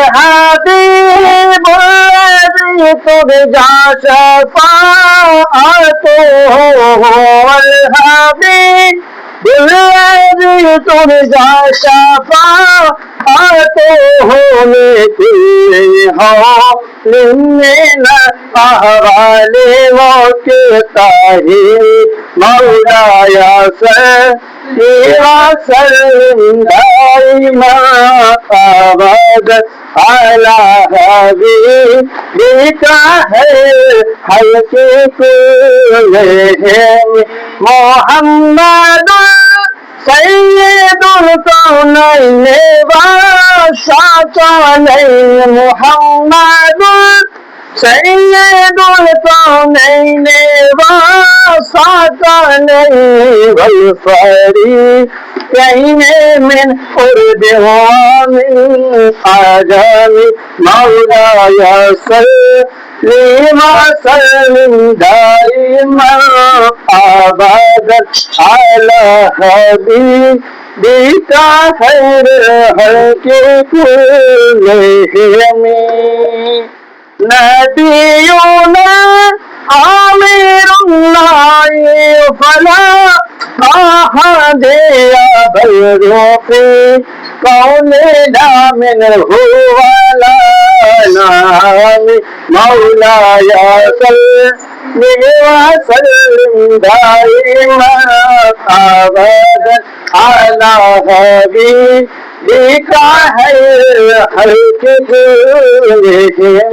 والحبيب الذي ترجى شفاعته هو الحبيب الذي ترجى شفاعته لكل حول من الأهوال وكتاه مولاي صل وسلم دائما أبدا على حبيبك خير خلق كلهم محمد سيد الكونين والثقلين محمد سيد الكونين والثقلين والفريقين من قرب ومن عجم مولاي صل وسلم دائما أبدا على حبيبك خير خلق كلهم نبينا عامر الله فلا أحد يبلغ في قولنا منه ولا نعم مولاي صل وسلم دائما أبدا على حبيبك خير خلق كلهم